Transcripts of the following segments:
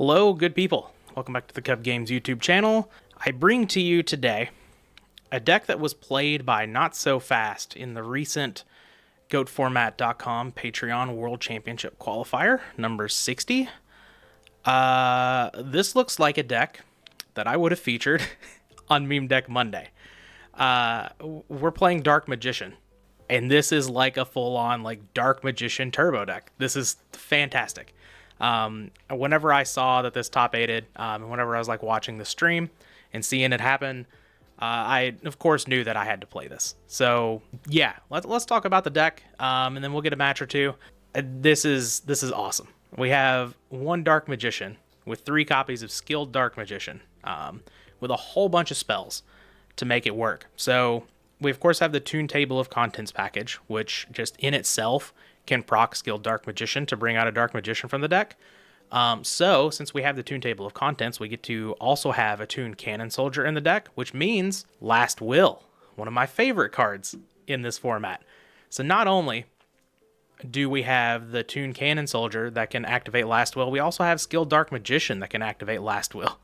Hello, good people. Welcome back to the Kuhb Games YouTube channel. I bring to you today a deck that was played by Not So Fast in the recent GOATformat.com Patreon World Championship Qualifier, number 60. This looks like a deck that I would have featured on Meme Deck Monday. We're playing Dark Magician, and this is like a full-on like Dark Magician turbo deck. This is fantastic. Whenever I saw that this top 8'd, and whenever I was like watching the stream and seeing it happen, I of course knew that I had to play this. So yeah, let's talk about the deck, and then we'll get a match or two. This is awesome. We have one Dark Magician with 3 copies of Skilled Dark Magician, with a whole bunch of spells to make it work. So we of course have the Tune Table of Contents package, which just in itself can proc Skilled Dark Magician to bring out a Dark Magician from the deck. So since we have the Tune Table of Contents, we get to also have a Tune Cannon Soldier in the deck, which means Last Will, one of my favorite cards in this format. So not only do we have the Tune Cannon Soldier that can activate Last Will, we also have Skilled Dark Magician that can activate Last Will.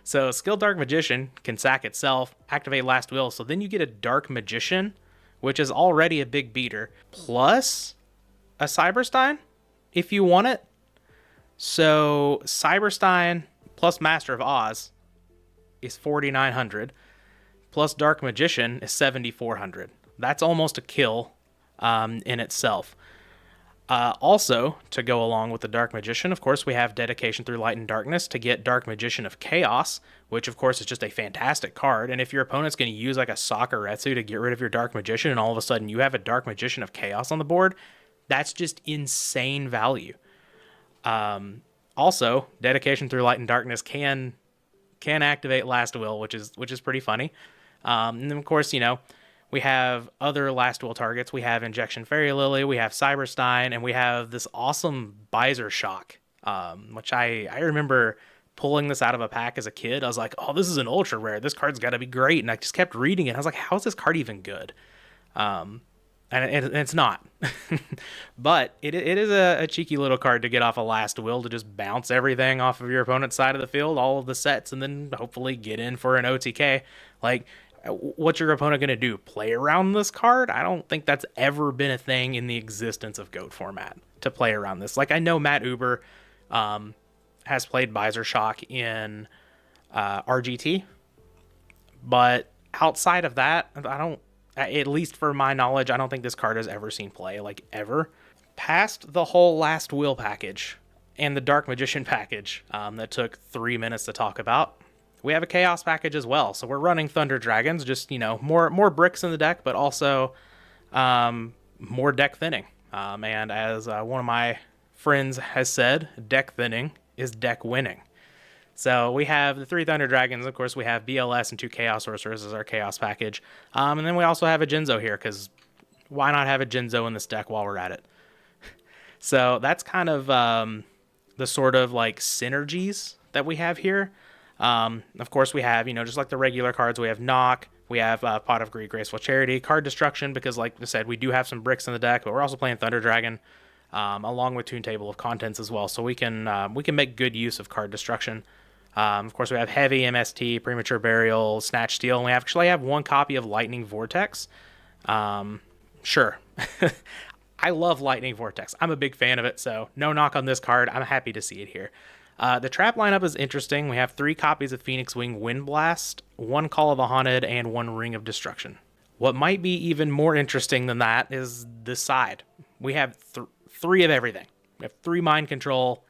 So Skilled Dark Magician can sack itself, activate Last Will, so then you get a Dark Magician, which is already a big beater, plus a Cyberstein, if you want it. So Cyberstein plus Master of Oz is 4,900, plus Dark Magician is 7,400. That's almost a kill in itself. Also, to go along with the Dark Magician, of course, we have Dedication Through Light and Darkness to get Dark Magician of Chaos, which of course is just a fantastic card. And if your opponent's going to use like a Sakuretsu to get rid of your Dark Magician, and all of a sudden you have a Dark Magician of Chaos on the board, that's just insane value. Also, Dedication Through Light and Darkness can activate Last Will, which is pretty funny. And then of course, you know, we have other Last Will targets. We have Injection Fairy Lily, we have Cyberstein, and we have this awesome Visor Shock, which I remember pulling this out of a pack as a kid. I was like, oh, this is an ultra rare. This card's got to be great. And I just kept reading it. I was like, how is this card even good? And it's not. But it is a cheeky little card to get off a Last Will to just bounce everything off of your opponent's side of the field, all of the sets, and then hopefully get in for an OTK. Like, what's your opponent going to do? Play around this card? I don't think that's ever been a thing in the existence of GOAT format, to play around this. Like, I know Matt Uber has played Visor Shock in RGT, but outside of that, I don't, at least for my knowledge, I don't think this card has ever seen play, like ever. Past the whole Last Will package and the Dark Magician package that took 3 minutes to talk about, we have a Chaos package as well. So we're running Thunder Dragons, just, you know, more bricks in the deck, but also more deck thinning. And as one of my friends has said, deck thinning is deck winning. So we have the 3 Thunder Dragons. Of course, we have BLS and 2 Chaos Sorcerers as our Chaos package. And then we also have a Jinzo here, because why not have a Jinzo in this deck while we're at it? So that's kind of the sort of like synergies that we have here. Of course, we have, you know, just like the regular cards, we have Knock, we have Pot of Greed, Graceful Charity, Card Destruction, because like I said, we do have some bricks in the deck, but we're also playing Thunder Dragon, along with Tune Table of Contents as well. So we can make good use of Card Destruction. Of course, we have Heavy, MST, Premature Burial, Snatch Steal, and we actually have 1 copy of Lightning Vortex. Sure. I love Lightning Vortex. I'm a big fan of it, so no knock on this card. I'm happy to see it here. The trap lineup is interesting. We have 3 copies of Phoenix Wing Wind Blast, 1 Call of the Haunted, and 1 Ring of Destruction. What might be even more interesting than that is this side. We have 3 of everything. We have 3 Mind Control,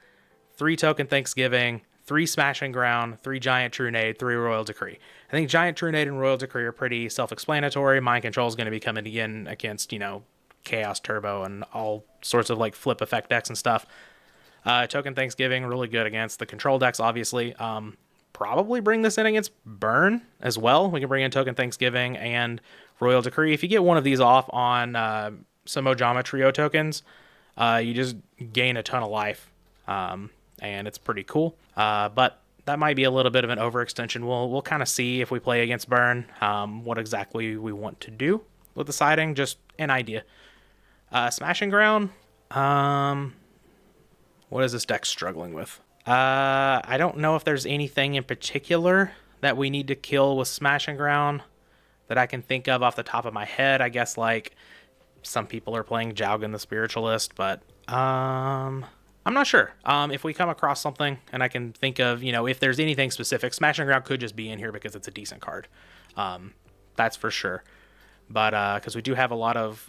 3 Token Thanksgiving, 3 Smashing Ground, 3 Giant Trunade, 3 Royal Decree. I think Giant Trunade and Royal Decree are pretty self-explanatory. Mind Control is going to be coming in against, you know, Chaos Turbo and all sorts of like flip effect decks and stuff. Token Thanksgiving, really good against the control decks, obviously. Probably bring this in against Burn as well. We can bring in Token Thanksgiving and Royal Decree. If you get one of these off on some Ojama Trio tokens, you just gain a ton of life. And it's pretty cool. But that might be a little bit of an overextension. We'll kind of see if we play against Burn, what exactly we want to do with the siding. Just an idea. Smashing Ground. What is this deck struggling with? I don't know if there's anything in particular that we need to kill with Smash and Ground that I can think of off the top of my head. I guess like some people are playing Jowgen the Spiritualist, but I'm not sure. If we come across something and I can think of, if there's anything specific, Smash and Ground could just be in here because it's a decent card. That's for sure. But because we do have a lot of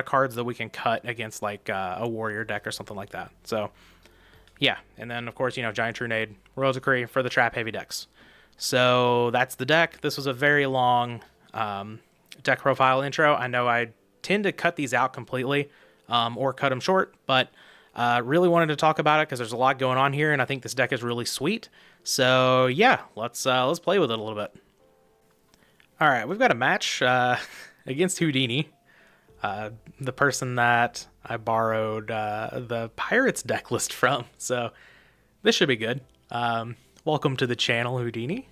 cards that we can cut against like a warrior deck or something like that. So yeah, and then of course Giant Trunade, Royal Decree for the trap heavy decks. So that's the deck. This was a very long deck profile intro. I know I tend to cut these out completely or cut them short, but really wanted to talk about it because there's a lot going on here, and I think this deck is really sweet. So yeah, let's play with it a little bit. All right, we've got a match against Houdini, the person that I borrowed the Pirates deck list from. So this should be good. Welcome to the channel, Houdini.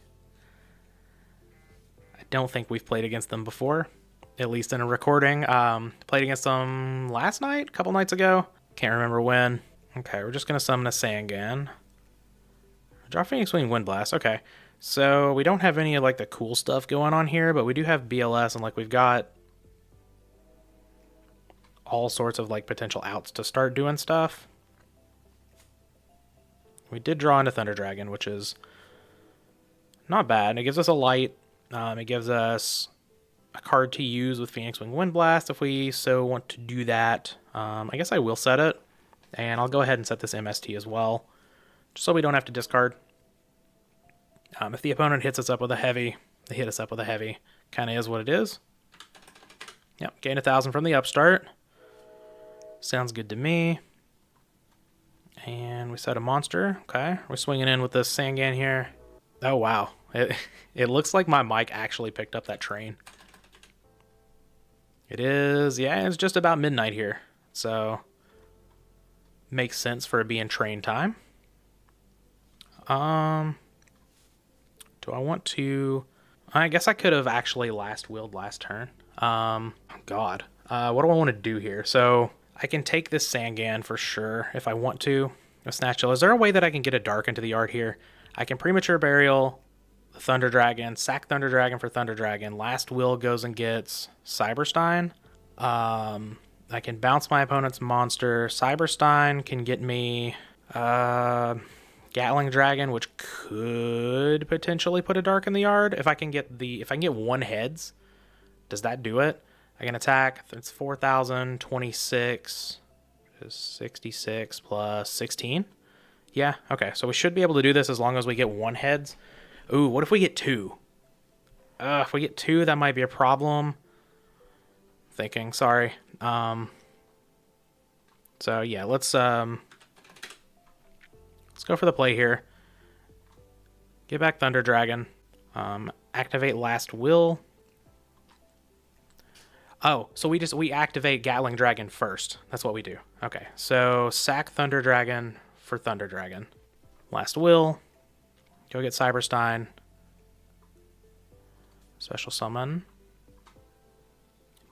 I don't think we've played against them before, at least in a recording. Played against them last night, a couple nights ago. Can't remember when. Okay, we're just going to summon a Sangan. Draw Phoenix Wing Wind Blast. Okay, so we don't have any of like the cool stuff going on here, but we do have BLS, and like we've got all sorts of like potential outs to start doing stuff. We did draw into Thunder Dragon, which is not bad. It gives us a light. It gives us a card to use with Phoenix Wing Wind Blast if we so want to do that. I guess I will set it, and I'll go ahead and set this MST as well, just so we don't have to discard. If the opponent hits us up with a heavy, they hit us up with a heavy. Kind of is what it is. Yep, gain 1,000 from the upstart. Sounds good to me. And we set a monster. Okay, we're swinging in with this Sangan here. Oh, wow. It looks like my mic actually picked up that train. It is, yeah, it's just about midnight here. So, makes sense for it being train time. Do I want to... I guess I could have actually last willed last turn. God. What do I want to do here? So, I can take this Sangan for sure if I want to. A Snatch. Is there a way that I can get a Dark into the yard here? I can Premature Burial Thunder Dragon, sack Thunder Dragon for Thunder Dragon. Last will goes and gets Cyberstein. I can bounce my opponent's monster. Cyberstein can get me Gatling Dragon, which could potentially put a Dark in the yard. If I can get one heads, does that do it? I can attack. It's 4,000, 26, 66 plus 16. Yeah, okay. So we should be able to do this as long as we get one heads. Ooh, what if we get two? If we get two, that might be a problem. Thinking, sorry. So yeah, let's go for the play here. Get back Thunder Dragon. Activate Last Will. Oh, so we activate Gatling Dragon first. That's what we do. Okay, so sack Thunder Dragon for Thunder Dragon. Last Will. Go get Cyberstein. Special summon.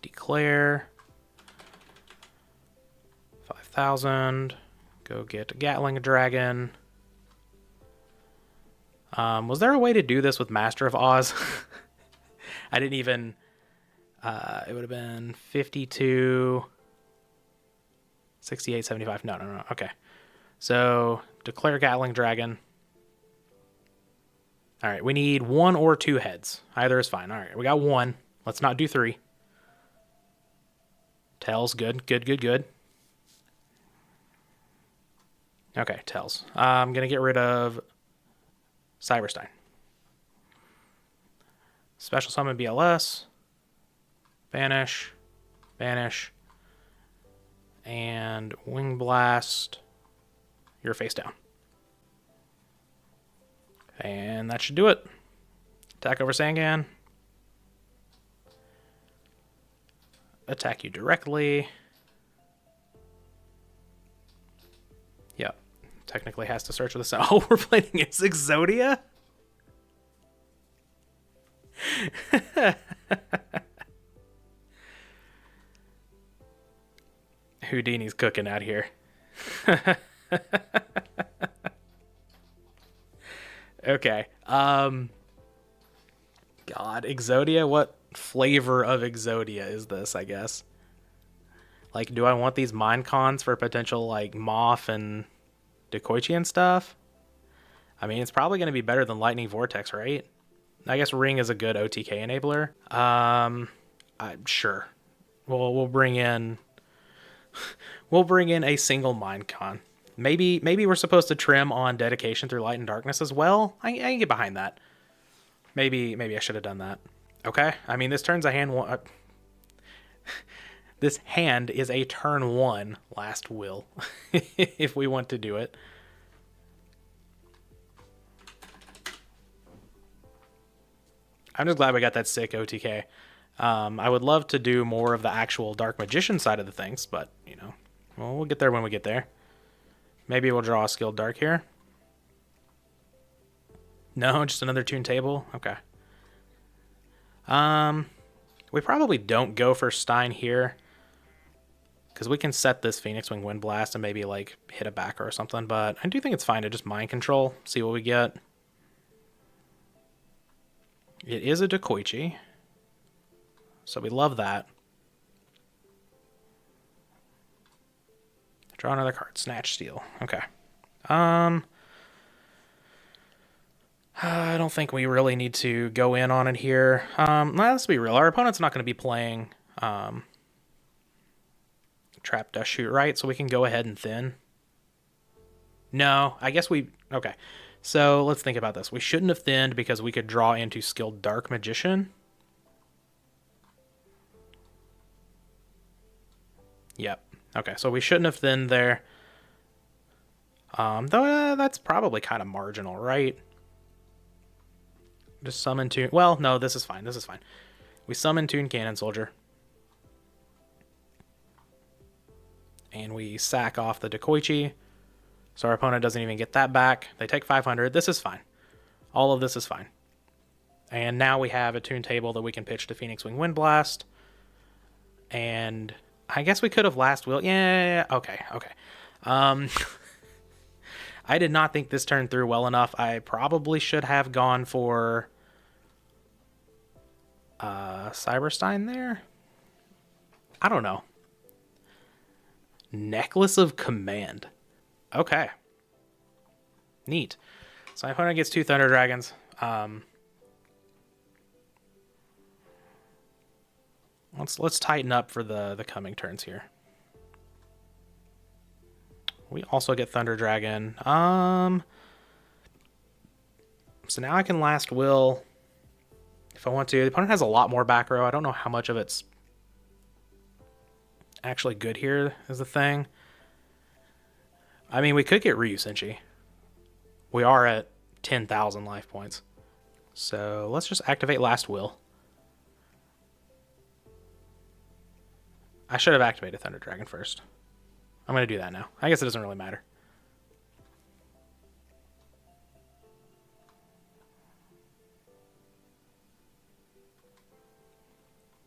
Declare. 5,000. Go get Gatling Dragon. Was there a way to do this with Master of Oz? I didn't even... it would have been 52, 68, 75. No. Okay. So, declare Gatling Dragon. All right, we need one or two heads. Either is fine. All right, we got one. Let's not do three. Tails, good. Okay, Tails. I'm going to get rid of Cyberstein. Special summon BLS. Banish. And Wing Blast. You're face down. And that should do it. Attack over Sangan. Attack you directly. Yep. Technically has to search with the... Oh, we're playing against Exodia? Houdini's cooking out here. Okay. God, Exodia? What flavor of Exodia is this, I guess? Like, do I want these mine cons for potential, like, Moth and Dekoichi and stuff? I mean, it's probably going to be better than Lightning Vortex, right? I guess Ring is a good OTK enabler. I'm sure. We'll bring in a single mine con. Maybe we're supposed to trim on dedication through light and darkness as well. I can get behind that. Maybe I should have done that. Okay. I mean, this turns a hand one. This hand is a turn 1 last will if we want to do it. I'm just glad we got that sick OTK. I would love to do more of the actual Dark Magician side of the things, but, you know, well, we'll get there when we get there. Maybe we'll draw a Skilled Dark here. No, just another Tune Table? Okay. We probably don't go for Stein here, because we can set this Phoenix Wing Wind Blast and maybe, like, hit a backer or something, but I do think it's fine to just Mind Control, see what we get. It is a Dekoichi, so we love that. Draw another card. Snatch, Steal. Okay. I don't think we really need to go in on it here. Let's be real. Our opponent's not going to be playing Trap Dust Shoot, right? So we can go ahead and thin. No, I guess we... Okay. So let's think about this. We shouldn't have thinned because we could draw into Skilled Dark Magician. Yep. Okay, so we shouldn't have thinned there. Though that's probably kind of marginal, right? Just summon Tune... Well, no, this is fine. This is fine. We summon Tune Cannon Soldier. And we sack off the Dekoichi. So our opponent doesn't even get that back. They take 500. This is fine. All of this is fine. And now we have a Tune Table that we can pitch to Phoenix Wing Wind Blast. And I guess we could have Last Will. Yeah, okay. I did not think this turned through well enough. I probably should have gone for Cyberstein there. I don't know. Necklace of Command. Okay. Neat. So my opponent gets 2 Thunder Dragons. Let's tighten up for the coming turns here. We also get Thunder Dragon. So now I can Last Will if I want to. The opponent has a lot more back row. I don't know how much of it's actually good here is the thing. I mean, we could get Ryu Senshi. We are at 10,000 life points. So let's just activate Last Will. I should have activated Thunder Dragon first. I'm going to do that now. I guess it doesn't really matter.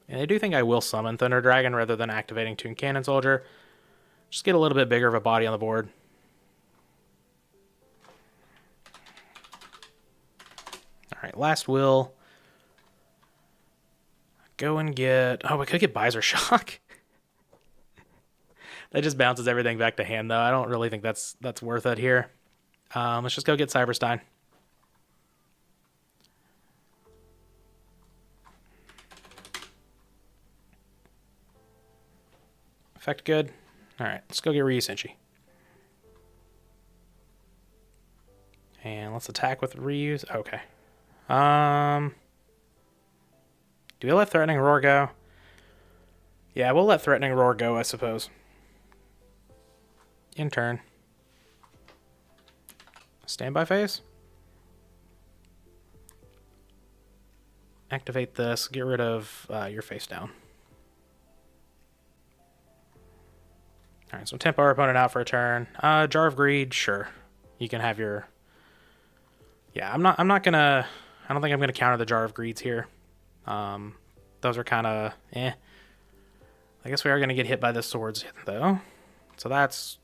And I do think I will summon Thunder Dragon rather than activating Tune Cannon Soldier. Just get a little bit bigger of a body on the board. Alright, Last Will. Go and get... Oh, we could get Visor Shock. That just bounces everything back to hand, though. I don't really think that's worth it here. Let's just go get Cyberstein. Effect good. Alright, let's go get Ryu Senshi. And let's attack with Ryu's. Okay. Do we let Threatening Roar go? Yeah, we'll let Threatening Roar go, I suppose. In turn. Standby phase. Activate this. Get rid of your face down. Alright, so tempo our opponent out for a turn. Jar of Greed, sure. You can have your... Yeah, I'm not gonna... I don't think I'm gonna counter the Jar of Greeds here. Those are kind of eh. I guess we are gonna get hit by the swords though. So that's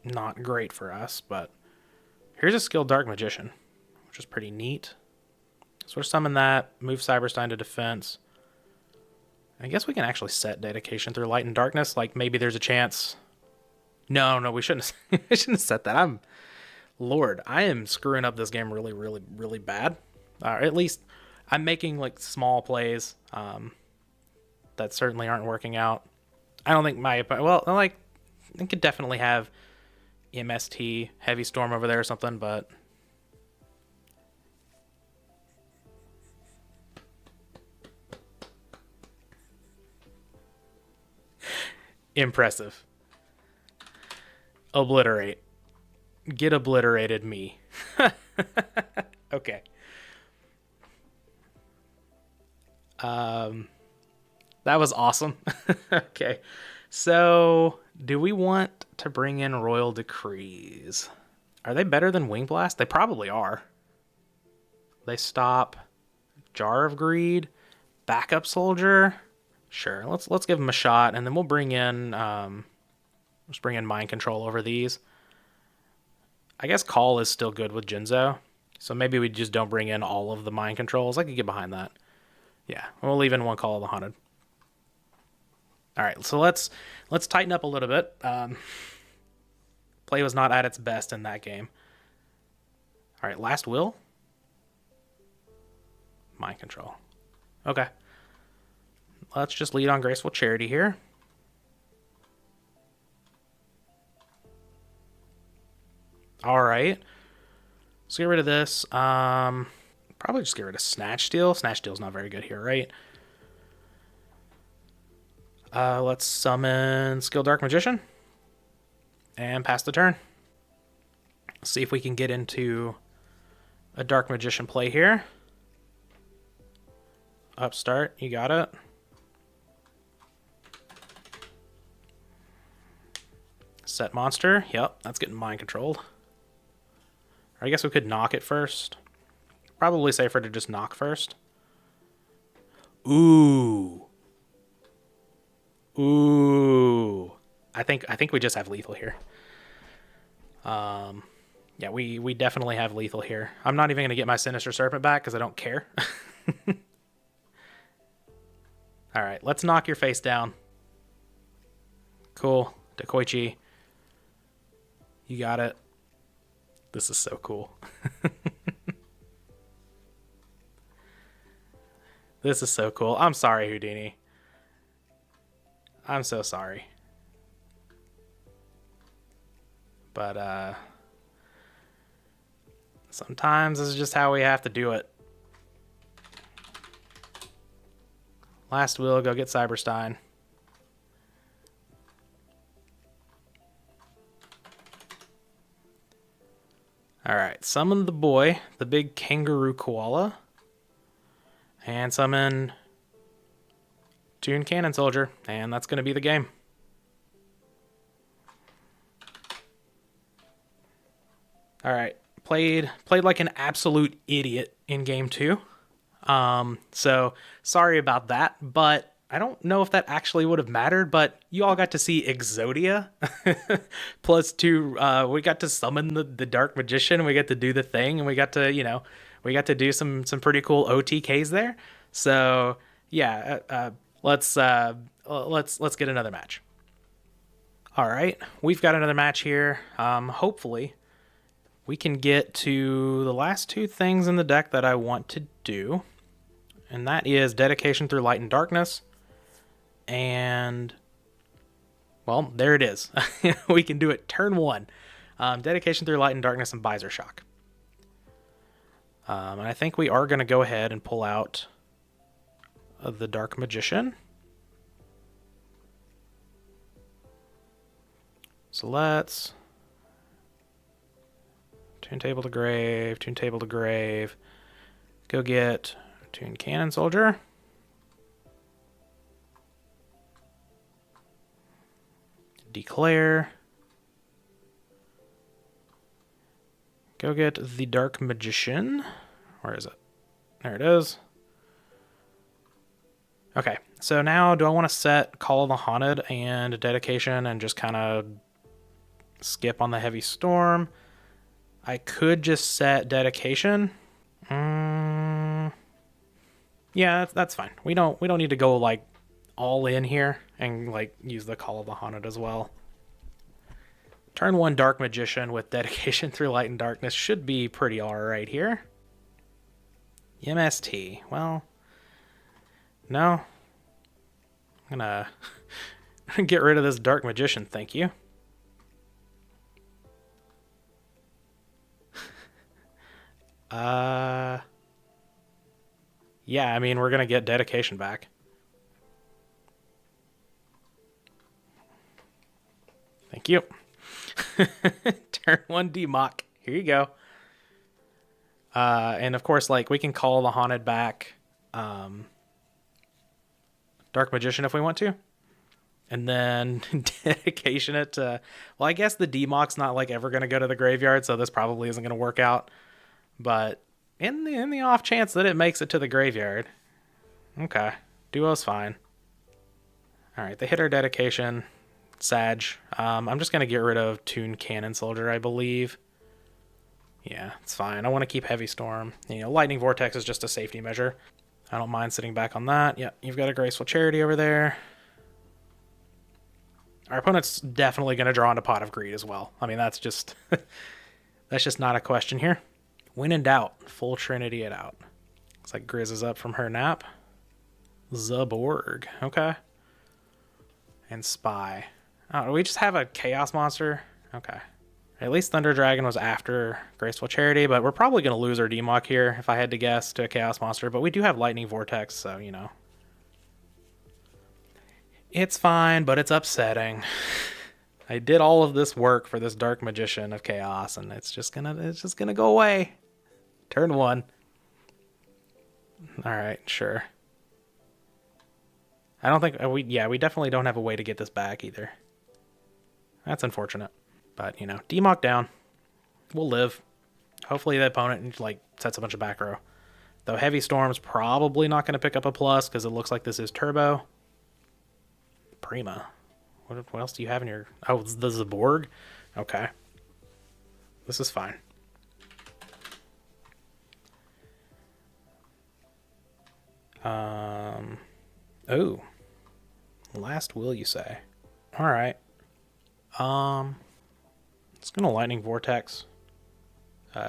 not great for us, but here's a Skilled Dark Magician. which is pretty neat. So we're summon that, move Cyberstein to defense. I guess we can actually set Dedication through Light and Darkness. Like, maybe there's a chance. No, we shouldn't have, I shouldn't have set that. Lord, I am screwing up this game really, really, really bad. At least I'm making, like, small plays that certainly aren't working out. I don't think well, like, I could definitely have MST, Heavy Storm over there or something, but... Impressive. Obliterate. Get obliterated me. Okay. That was awesome. Okay. So, do we want to bring in Royal Decrees? Are they better than Wing Blast? They probably are. They stop Jar of Greed, Backup Soldier. Sure, let's give them a shot, and then we'll bring in let's bring in Mind Control over these. I guess Call is still good with Jinzo, so maybe we just don't bring in all of the Mind Controls. I could get behind that. Yeah, we'll leave in one Call of the Haunted. All right, so let's tighten up a little bit. Play was not at its best in that game. All right, Last Will. Mind Control. Okay. Let's just lead on Graceful Charity here. All right. Let's get rid of this. Probably just get rid of Snatch Steal. Snatch Steal's not very good here, right? Let's summon Skill Dark Magician. And pass the turn. See if we can get into a Dark Magician play here. Upstart, you got it. Set monster. Yep, that's getting mind controlled. Or I guess we could knock it first. Probably safer to just knock first. Ooh. Ooh. I think we just have lethal here. Yeah, we definitely have lethal here. I'm not even going to get my Sinister Serpent back because I don't care. All right, let's knock your face down. Cool. Dekoichi. You got it. This is so cool. This is so cool. I'm sorry, Houdini. I'm so sorry. But, sometimes this is just how we have to do it. Last Will, go get Cyberstein. Alright, summon the boy, the big kangaroo koala. And summon Toon Cannon Soldier. And that's going to be the game. Alright, played like an absolute idiot in game 2. So sorry about that, but I don't know if that actually would have mattered, but you all got to see Exodia plus 2. We got to summon the Dark Magician. We got to do the thing, and we got to, you know, we got to do some pretty cool OTKs there. So yeah, let's get another match. All right, we've got another match here. Hopefully we can get to the last 2 things in the deck that I want to do. And that is Dedication through Light and Darkness. And, well, there it is. We can do it turn 1. Dedication through Light and Darkness and Visor Shock. And I think we are going to go ahead and pull out the Dark Magician. So let's Toon Table to Grave, Toon Table to Grave. Go get Toon Cannon Soldier. Declare. Go get the Dark Magician. Where is it? There it is. Okay, so now do I want to set Call of the Haunted and Dedication and just kind of skip on the Heavy Storm? I could just set Dedication Yeah, that's fine. We don't need to go like all in here and like use the Call of the Haunted as well. Turn 1 Dark Magician with Dedication through Light and Darkness should be pretty alright here. MST. Well, no. I'm gonna get rid of this Dark Magician, thank you. Yeah, I mean, we're gonna get Dedication back. Thank you. Turn 1 Demock. Here you go. And of course, like, we can call the Haunted back. Dark Magician if we want to. And then Dedication it to... Well, I guess the Demock's not, like, ever going to go to the graveyard, so this probably isn't going to work out. But in the off chance that it makes it to the graveyard... Okay. Duo's fine. Alright, they hit our Dedication. Sag. I'm just going to get rid of Toon Cannon Soldier, I believe. Yeah, it's fine. I want to keep Heavy Storm. You know, Lightning Vortex is just a safety measure. I don't mind sitting back on that. Yeah, you've got a Graceful Charity over there. Our opponent's definitely going to draw into Pot of Greed as well. I mean, that's just that's just not a question here. When in doubt, full Trinity it out. Looks like Grizz is up from her nap. Zaborg. Okay. And Spy. Oh, do we just have a Chaos Monster? Okay. At least Thunder Dragon was after Graceful Charity, but we're probably going to lose our Demock here, if I had to guess, to a Chaos Monster. But we do have Lightning Vortex, so, you know. It's fine, but it's upsetting. I did all of this work for this Dark Magician of Chaos, and it's just gonna go away. Turn 1. Alright, sure. I don't think... we definitely don't have a way to get this back, either. That's unfortunate. But, you know, Demock down. We'll live. Hopefully the opponent, like, sets a bunch of back row. Though Heavy Storm's probably not going to pick up a plus, because it looks like this is Turbo. Prima. What else do you have in your... Oh, it's the Zaborg? Okay. This is fine. Oh. Last will, you say? Alright. It's going to Lightning Vortex.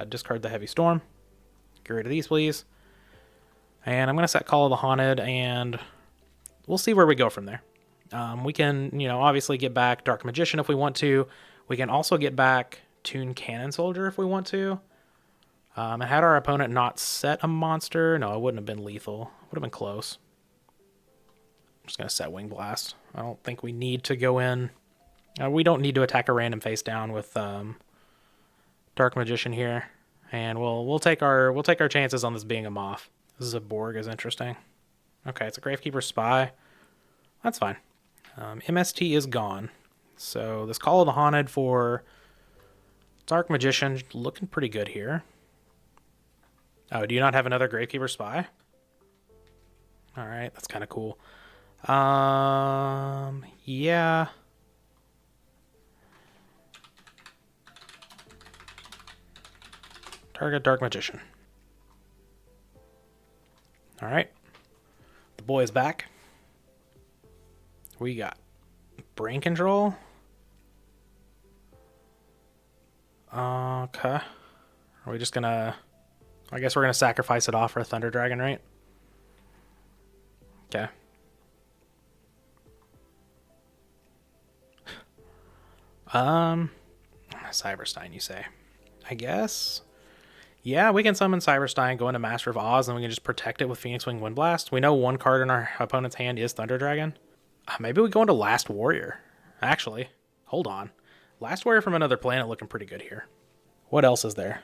Discard the Heavy Storm. Get rid of these, please. And I'm going to set Call of the Haunted, and we'll see where we go from there. We can, you know, obviously get back Dark Magician if we want to. We can also get back Toon Cannon Soldier if we want to. And had our opponent not set a monster, no, it wouldn't have been lethal. It would have been close. I'm just going to set Wing Blast. I don't think we need to go in... we don't need to attack a random face down with Dark Magician here, and we'll take our chances on this being a Moth. This is a Borg is interesting. Okay, it's a Gravekeeper Spy. That's fine. MST is gone, so this Call of the Haunted for Dark Magician looking pretty good here. Oh, do you not have another Gravekeeper Spy? All right, that's kind of cool. Yeah. Target Dark Magician. Alright. The boy is back. We got Brain Control. Okay. Are we just gonna... I guess we're gonna sacrifice it off for a Thunder Dragon, right? Okay. Cyberstein, you say? I guess... Yeah, we can summon Cyberstein, go into Master of Oz, and we can just protect it with Phoenix Wing Wind Blast. We know one card in our opponent's hand is Thunder Dragon. Maybe we go into Last Warrior. Actually, hold on. Last Warrior from Another Planet looking pretty good here. What else is there?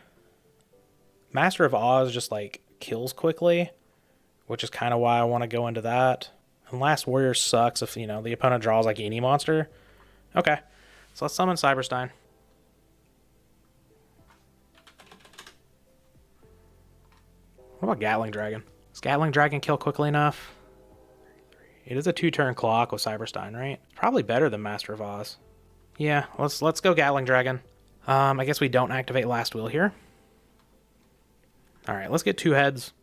Master of Oz just, like, kills quickly, which is kind of why I want to go into that. And Last Warrior sucks if, you know, the opponent draws, like, any monster. Okay, so let's summon Cyberstein. What about Gatling Dragon? Does Gatling Dragon kill quickly enough? It is a 2-turn clock with Cyberstein, right? Probably better than Master of Oz. Yeah, let's go Gatling Dragon. I guess we don't activate Last Will here. All right, let's get 2 heads.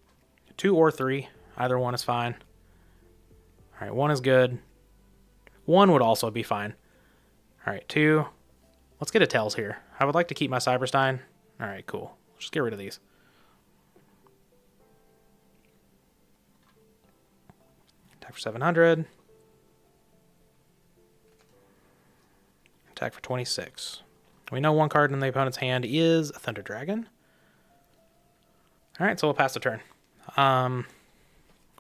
2 or 3. Either one is fine. All right, 1 is good. 1 would also be fine. All right, 2. Let's get a tails here. I would like to keep my Cyberstein. All right, cool. Let's just get rid of these. Attack for 700. Attack for 26. We know 1 card in the opponent's hand is a Thunder Dragon. All right, so we'll pass the turn.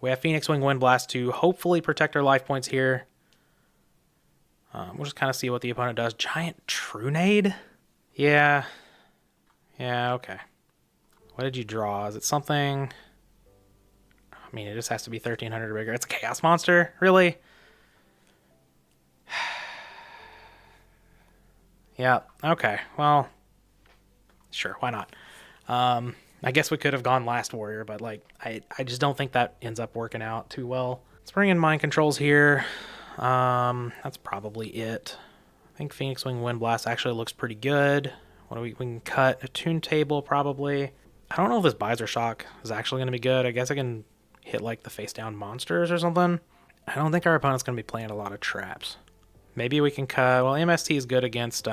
We have Phoenix Wing Wind Blast to hopefully protect our life points here. We'll just kind of see what the opponent does. Giant Trunade? Yeah. Yeah, okay. What did you draw? Is it something... I mean, it just has to be 1,300 or bigger. It's a Chaos Monster? Really? Yeah, okay. Well, sure, why not? I guess we could have gone Last Warrior, but like I just don't think that ends up working out too well. Let's bring in Mind Controls here. That's probably it. I think Phoenix Wing Wind Blast actually looks pretty good. What do we can cut a Tune Table probably. I don't know if this Visor Shock is actually going to be good. I guess I can hit like the face down monsters or something. I don't think our opponent's going to be playing a lot of traps. Maybe we can cut. Well, MST is good against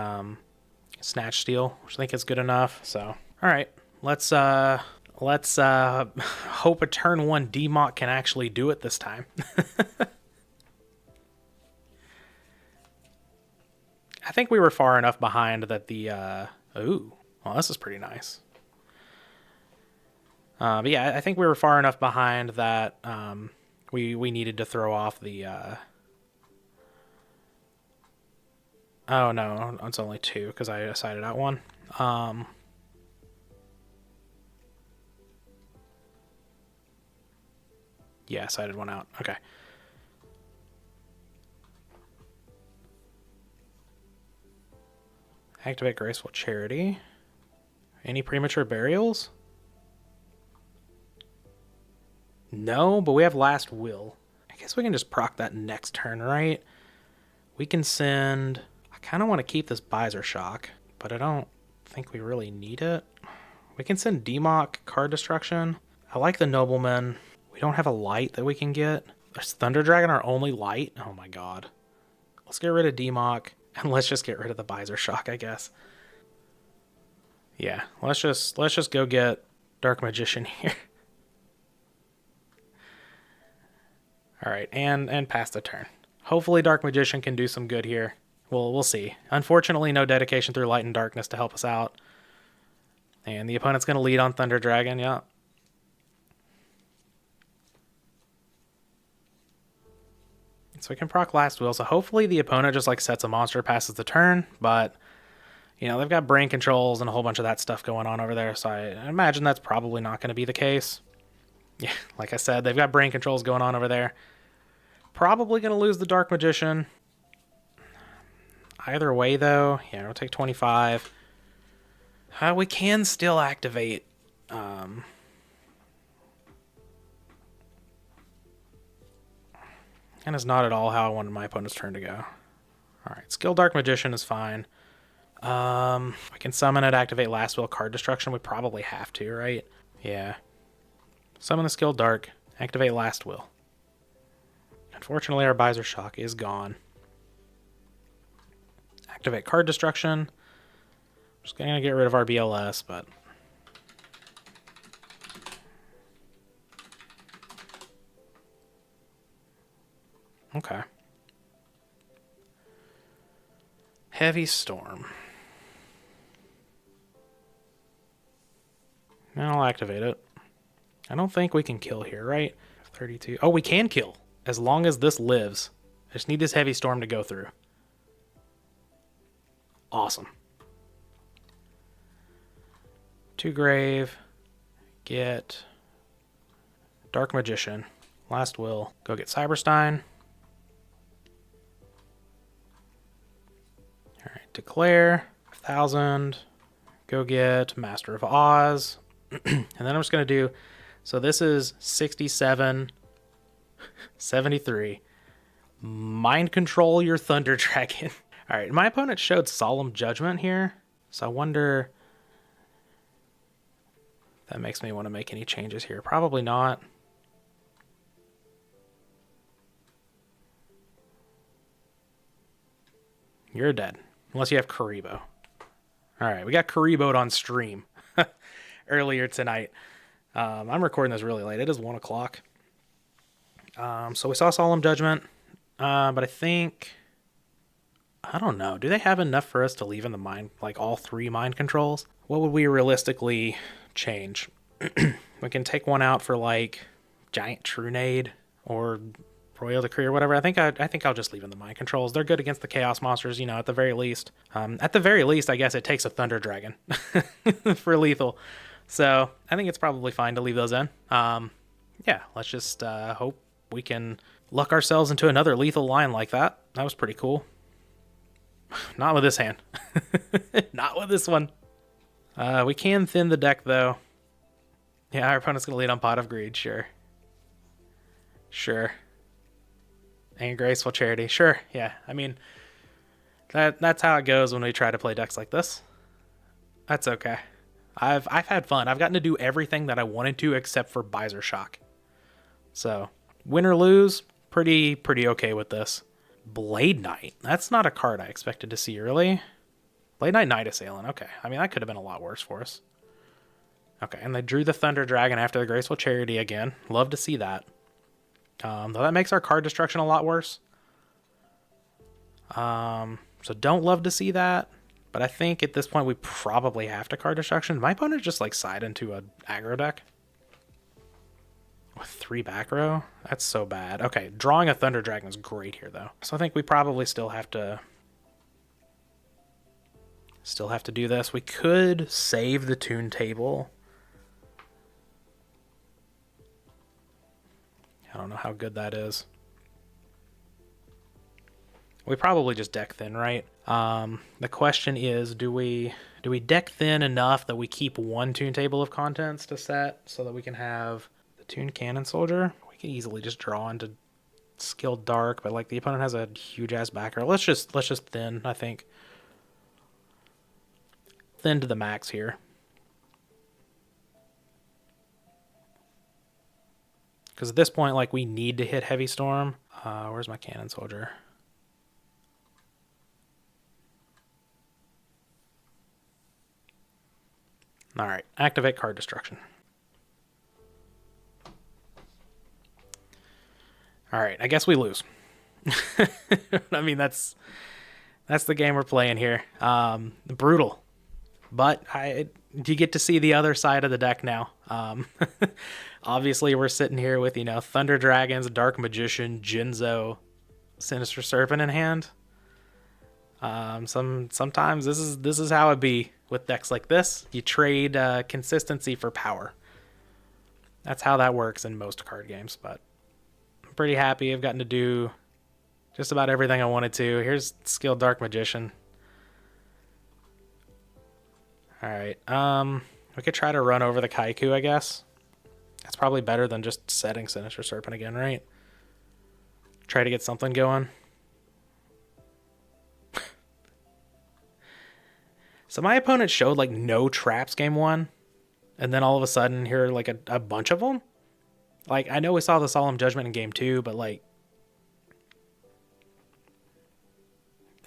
Snatch Steal, which I think is good enough. So, all right, let's hope a turn 1 DMOC can actually do it this time. I think we were far enough behind that the ooh, well, this is pretty nice. But yeah, I think we were far enough behind that we needed to throw off the. Oh no, it's only 2 because I decided out 1. Yeah, I sided 1 out. Okay. Activate Graceful Charity. Any premature burials? No, but we have Last Will. I guess we can just proc that next turn, right? We can send... I kind of want to keep this Visor Shock, but I don't think we really need it. We can send DMOC, Card Destruction. I like the Nobleman. We don't have a light that we can get. Is Thunder Dragon our only light? Oh my god. Let's get rid of DMOC, and let's just get rid of the Visor Shock, I guess. Yeah, let's just go get Dark Magician here. All right, and pass the turn. Hopefully Dark Magician can do some good here. We'll see. Unfortunately, no Dedication through Light and Darkness to help us out. And the opponent's going to lead on Thunder Dragon, yeah. So we can proc Last Will. So hopefully the opponent just like sets a monster, passes the turn. But, you know, they've got brain controls and a whole bunch of that stuff going on over there. So I imagine that's probably not going to be the case. Yeah, like I said, they've got brain controls going on over there. Probably going to lose the Dark Magician. Either way, though, yeah, we'll take 25. We can still activate. And it's not at all how I wanted my opponent's turn to go. All right, Skill Dark Magician is fine. We can summon it, activate Last Will, Card Destruction. We probably have to, right? Yeah. Summon the Skill Dark, activate Last Will. Unfortunately, our Visor Shock is gone. Activate Card Destruction. Just going to get rid of our BLS, but... Okay. Heavy Storm. Now I'll activate it. I don't think we can kill here, right? 32. Oh, we can kill. As long as this lives. I just need this Heavy Storm to go through. Awesome. 2 Grave. Get Dark Magician. Last Will. Go get Cyberstein. Alright, declare. 1,000. Go get Master of Oz. And then I'm just going to do... So this is 67, 73. Mind control your Thunder Dragon. All right, my opponent showed Solemn Judgment here. So I wonder... That makes me want to make any changes here. Probably not. You're dead. Unless you have Karibo. Alright, we got Karibo'd on stream earlier tonight. I'm recording this really late. It is 1 o'clock. So we saw Solemn Judgment. But I think... I don't know. Do they have enough for us to leave in the mind, like all 3 mind controls? What would we realistically change? We can take one out for like Giant Trunade or Royal Decree or whatever. I think I'll just leave in the mind controls. They're good against the Chaos monsters, you know, at the very least. At the very least, I guess it takes a Thunder Dragon for lethal. So I think it's probably fine to leave those in. Yeah, let's just hope we can luck ourselves into another lethal line like that. That was pretty cool. Not with this hand. Not with this one. We can thin the deck, though. Yeah, our opponent's going to lead on Pot of Greed, sure. Sure. And Graceful Charity, sure, yeah. I mean, that's how it goes when we try to play decks like this. That's okay. I've had fun. I've gotten to do everything that I wanted to except for Visor Shock. So, win or lose, pretty okay with this. Blade Knight. That's not a card I expected to see early. Blade Knight, Night Assailant. Okay. I mean, that could have been a lot worse for us. Okay, and they drew the Thunder Dragon after the Graceful Charity again. Love to see that. Though that makes our card destruction a lot worse. So don't love to see that. But I think at this point we probably have to card destruction. My opponent just like side into a aggro deck. With 3 back row? That's so bad. Okay, drawing a Thunder Dragon is great here, though. So I think we probably still have to do this. We could save the Toon Table. I don't know how good that is. We probably just deck thin, right? The question is, do we deck thin enough that we keep 1 Toon Table of Contents to set so that we can have Toon Cannon Soldier? We could easily just draw into Skilled Dark, but like the opponent has a huge ass backer. Let's just thin, I think. Thin to the max here. Because at this point, like, we need to hit Heavy Storm. Where's my Cannon Soldier? Alright, activate card destruction. Alright, I guess we lose. I mean, that's the game we're playing here. Brutal. But you get to see the other side of the deck now. Obviously, we're sitting here with, you know, Thunder Dragons, Dark Magician, Jinzo, Sinister Serpent in hand. Sometimes this is how it be with decks like this. You trade consistency for power. That's how that works in most card games, but I'm pretty happy. I've gotten to do just about everything I wanted to. Here's Skilled Dark Magician. Alright, we could try to run over the Kaiku, I guess. That's probably better than just setting Sinister Serpent again, right? Try to get something going. So my opponent showed like no traps game 1, and then all of a sudden here are like a bunch of them. Like, I know we saw the Solemn Judgment in game 2, but like,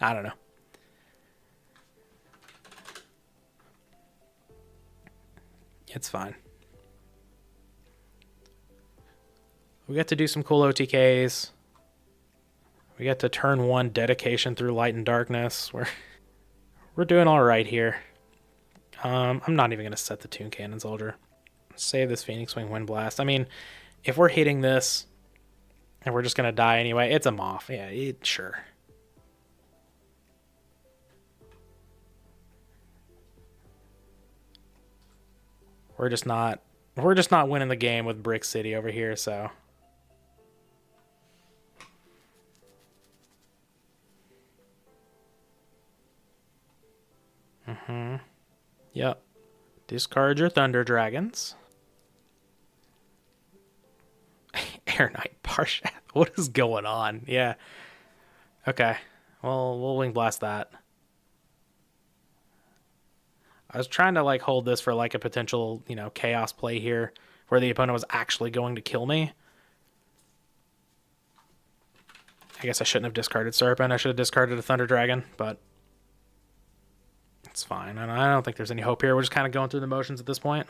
I don't know. It's fine. We got to do some cool OTKs. We got to turn 1 dedication through Light and Darkness. We're doing all right here. I'm not even going to set the Toon Cannon Soldier. Save this Phoenix Wing Wind Blast. I mean, if we're hitting this and we're just going to die anyway, it's a Moth. Yeah, sure. We're just not winning the game with Brick City over here, so. Yep. Discard your Thunder Dragons. Air Knight Parshath. What is going on? Yeah. Okay. Well, we'll Wing Blast that. I was trying to like hold this for like a potential, you know, chaos play here where the opponent was actually going to kill me. I guess I shouldn't have discarded Serpent. I should have discarded a Thunder Dragon, but it's fine. And I don't think there's any hope here. We're just kind of going through the motions at this point.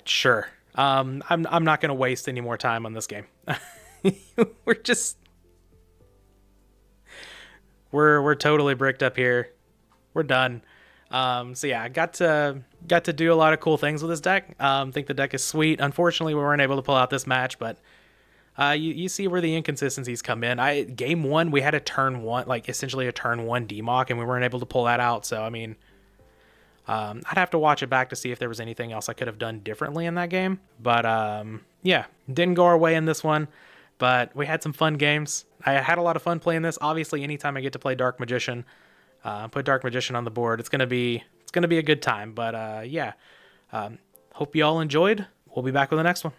Sure. I'm not gonna waste any more time on this game. We're just we're totally bricked up here. We're done. So yeah, I got to do a lot of cool things with this deck. Think the deck is sweet. Unfortunately, we weren't able to pull out this match, but you see where the inconsistencies come in. Game one, we had a turn one, like essentially a turn one DMOC, and we weren't able to pull that out. So I mean, I'd have to watch it back to see if there was anything else I could have done differently in that game. But yeah, didn't go our way in this one, but we had some fun games. I had a lot of fun playing this. Obviously, anytime I get to play Dark Magician, put Dark Magician on the board, it's gonna be a good time. But yeah, hope you all enjoyed. We'll be back with the next one.